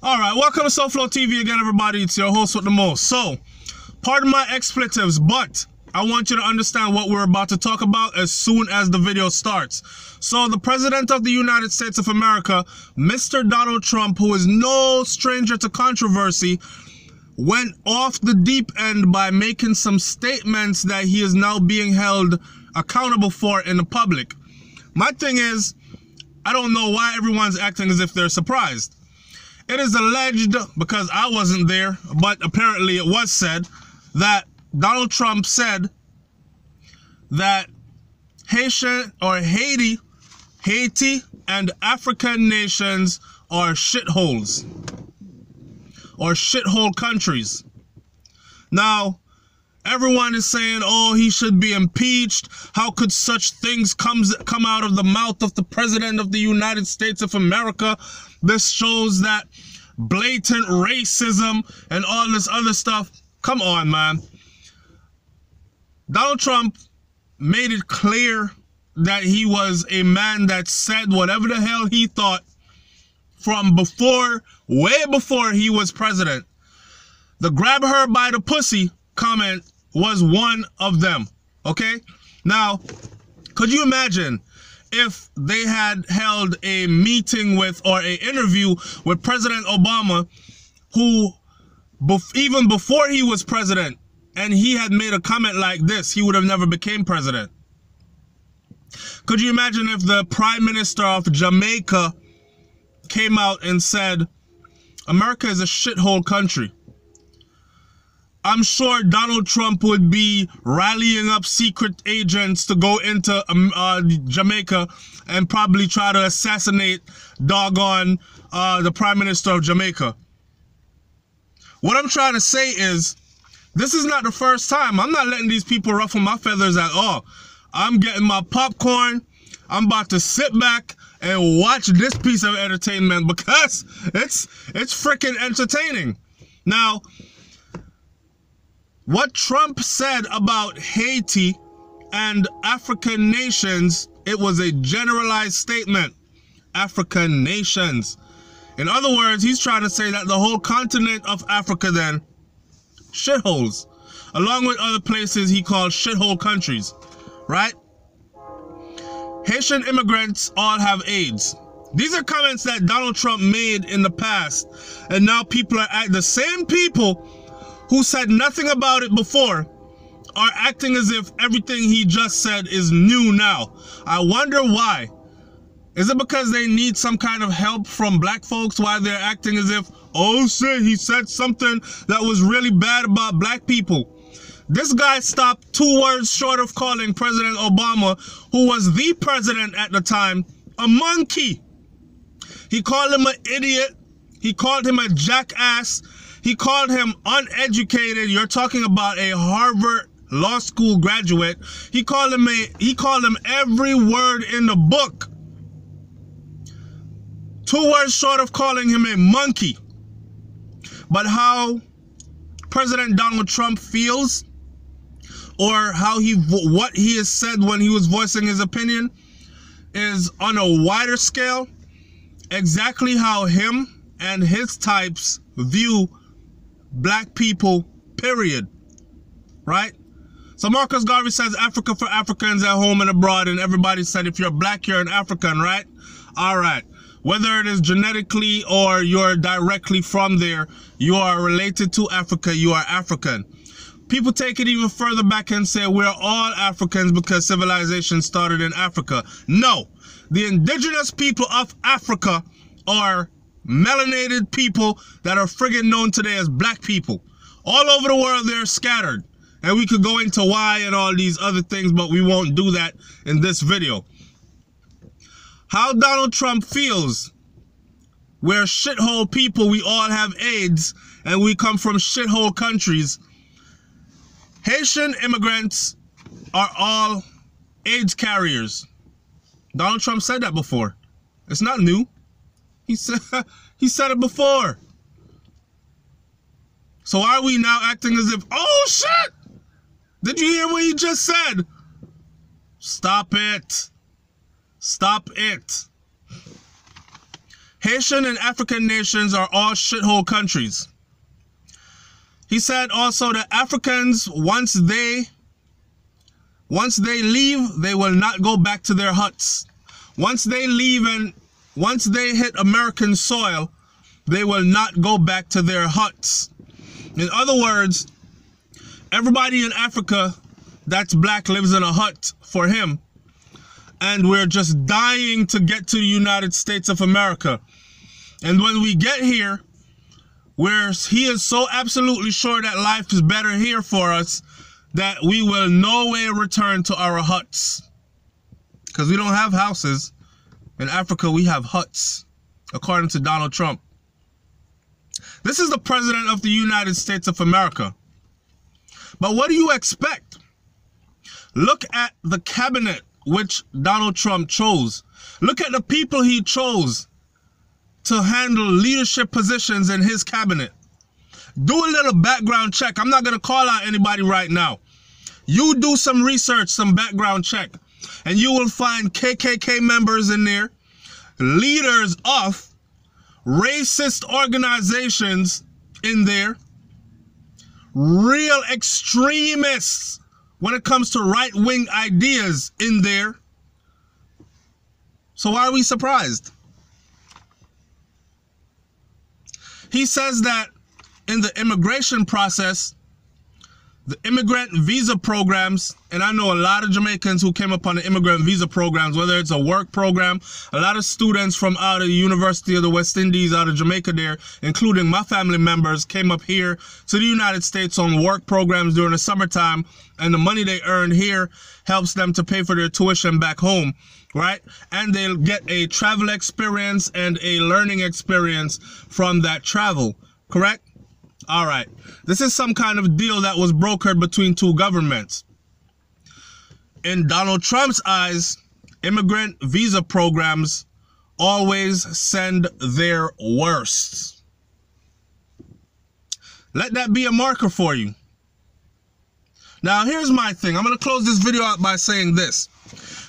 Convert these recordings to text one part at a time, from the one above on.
Alright, welcome to SouFLoTV again, everybody. It's your host with the most. So, pardon my expletives, but I want you to understand what we're about to talk about as soon as the video starts. So, the President of the United States of America, Mr. Donald Trump, who is no stranger to controversy, went off the deep end by making some statements that he is now being held accountable for in the public. My thing is, I don't know why everyone's acting as if they're surprised. It is alleged, because I wasn't there, but apparently it was said, that Donald Trump said that Haiti and African nations are shitholes, or shithole countries. Now, everyone is saying, oh, he should be impeached. How could such things come out of the mouth of the President of the United States of America? This shows that blatant racism and all this other stuff. Come on, man. Donald Trump made it clear that he was a man that said whatever the hell he thought from before, way before he was president. The grab her by the pussy comment was one of them, okay? Now, could you imagine if they had held a meeting with, or an interview with President Obama, who even before he was president, and he had made a comment like this, he would have never became president. Could you imagine if the Prime Minister of Jamaica came out and said, America is a shithole country? I'm sure Donald Trump would be rallying up secret agents to go into Jamaica and probably try to assassinate doggone the Prime Minister of Jamaica. What I'm trying to say is, this is not the first time. I'm not letting these people ruffle my feathers at all. I'm getting my popcorn. I'm about to sit back and watch this piece of entertainment because it's freaking entertaining. Now, what Trump said about Haiti and African nations, it was a generalized statement. African nations. In other words, he's trying to say that the whole continent of Africa then, shitholes. Along with other places he called shithole countries, right? Haitian immigrants all have AIDS. These are comments that Donald Trump made in the past, and now people are the same people who said nothing about it before are acting as if everything he just said is new now. I wonder why. Is it because they need some kind of help from black folks, why they're acting as if, oh shit, he said something that was really bad about black people? This guy stopped 2 words short of calling President Obama, who was the president at the time, a monkey. He called him an idiot. He called him a jackass. He called him uneducated. You're talking about a Harvard Law School graduate. He called him every word in the book. 2 words short of calling him a monkey. But how President Donald Trump feels, or what he has said when he was voicing his opinion, is on a wider scale exactly how him and his types view black people, period. Right? So Marcus Garvey says Africa for Africans at home and abroad, and everybody said if you're black, you're an African, right? All right. Whether it is genetically or you're directly from there, you are related to Africa, you are African. People take it even further back and say we're all Africans because civilization started in Africa. No. The indigenous people of Africa are melanated people that are friggin' known today as black people. All over the world, they're scattered. And we could go into why and all these other things, but we won't do that in this video. How Donald Trump feels, we're shithole people, we all have AIDS, and we come from shithole countries. Haitian immigrants are all AIDS carriers. Donald Trump said that before. It's not new. He said it before. So are we now acting as if, oh shit! Did you hear what he just said? Stop it. Stop it. Haitian and African nations are all shithole countries. He said also that Africans, once they leave, they will not go back to their huts. Once they leave and once they hit American soil, they will not go back to their huts. In other words, everybody in Africa that's black lives in a hut for him. And we're just dying to get to the United States of America. And when we get here, where he is so absolutely sure that life is better here for us, that we will no way return to our huts. Because we don't have houses. In Africa, we have huts, according to Donald Trump. This is the president of the United States of America. But what do you expect? Look at the cabinet which Donald Trump chose. Look at the people he chose to handle leadership positions in his cabinet. Do a little background check. I'm not going to call out anybody right now. You do some research, some background check, and you will find KKK members in there, leaders of racist organizations in there, real extremists when it comes to right-wing ideas in there. So why are we surprised? He says that in the immigration process, the immigrant visa programs, and I know a lot of Jamaicans who came up on the immigrant visa programs, whether it's a work program, a lot of students from out of the University of the West Indies, out of Jamaica there, including my family members, came up here to the United States on work programs during the summertime, and the money they earn here helps them to pay for their tuition back home, right? And they'll get a travel experience and a learning experience from that travel, correct? All right. This is some kind of deal that was brokered between two governments. In Donald Trump's eyes, immigrant visa programs always send their worst. Let that be a marker for you. Now, here's my thing. I'm going to close this video out by saying this.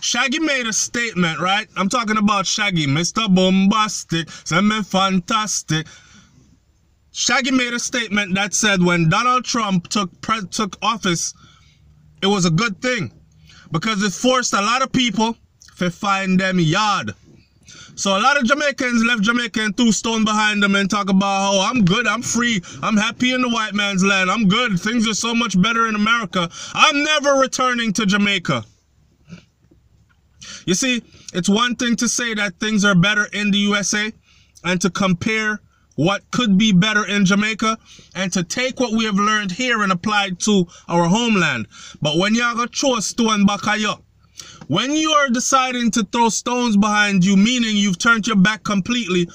Shaggy made a statement, right? I'm talking about Shaggy, Mr. Bombastic, semi fantastic. Shaggy made a statement that said when Donald Trump took office, it was a good thing because it forced a lot of people to find them yard. So a lot of Jamaicans left Jamaica and threw stone behind them and talk about, oh, I'm good, I'm free, I'm happy in the white man's land, I'm good, things are so much better in America. I'm never returning to Jamaica. You see, it's one thing to say that things are better in the USA and to compare what could be better in Jamaica and to take what we have learned here and apply it to our homeland. But when you go throw a stone back at you, when you are deciding to throw stones behind you, meaning you've turned your back completely,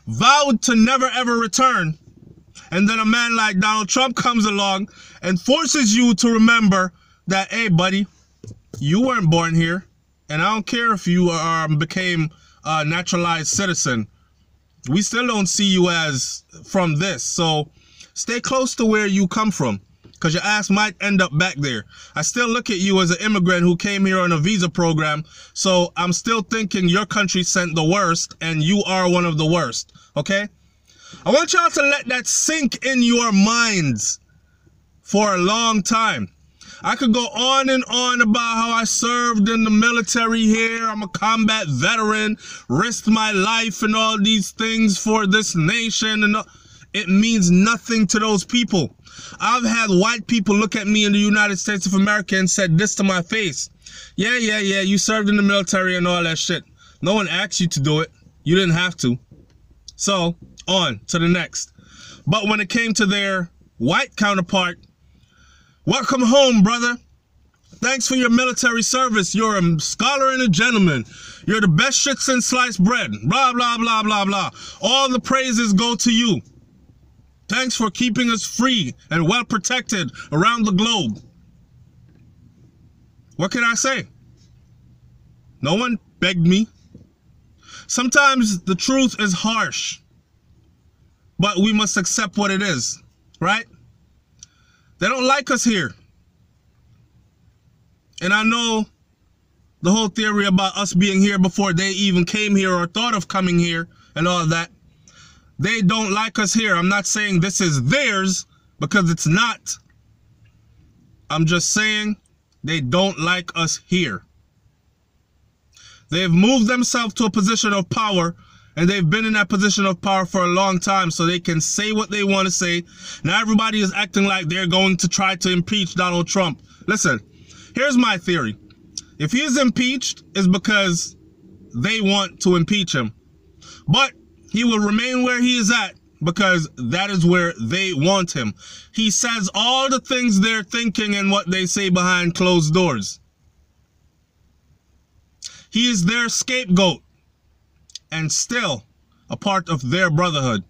vowed to never ever return, and then a man like Donald Trump comes along and forces you to remember that, hey buddy, you weren't born here, and I don't care if you became a naturalized citizen. We still don't see you as from this. So stay close to where you come from, because your ass might end up back there. I still look at you as an immigrant who came here on a visa program. So I'm still thinking your country sent the worst and you are one of the worst. Okay? I want y'all to let that sink in your minds for a long time. I could go on and on about how I served in the military here. I'm a combat veteran, risked my life and all these things for this nation. And it means nothing to those people. I've had white people look at me in the United States of America and said this to my face. Yeah, you served in the military and all that shit. No one asked you to do it. You didn't have to. So, on to the next. But when it came to their white counterpart, welcome home, brother. Thanks for your military service. You're a scholar and a gentleman. You're the best shit since sliced bread. Blah, blah, blah, blah, blah. All the praises go to you. Thanks for keeping us free and well protected around the globe. What can I say? No one begged me. Sometimes the truth is harsh, but we must accept what it is, right? They don't like us here. And I know the whole theory about us being here before they even came here or thought of coming here and all that. They don't like us here. I'm not saying this is theirs, because it's not. I'm just saying they don't like us here. They've moved themselves to a position of power, and they've been in that position of power for a long time, so they can say what they want to say. Now everybody is acting like they're going to try to impeach Donald Trump. Listen, here's my theory. If he is impeached, it's because they want to impeach him. But he will remain where he is at because that is where they want him. He says all the things they're thinking and what they say behind closed doors. He is their scapegoat and still a part of their brotherhood.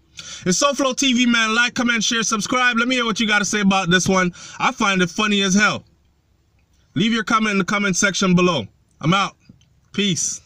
It's SouFLoTV, man. Like, comment, share, subscribe. Let me hear what you got to say about this one. I find it funny as hell. Leave your comment in the comment section below. I'm out. Peace.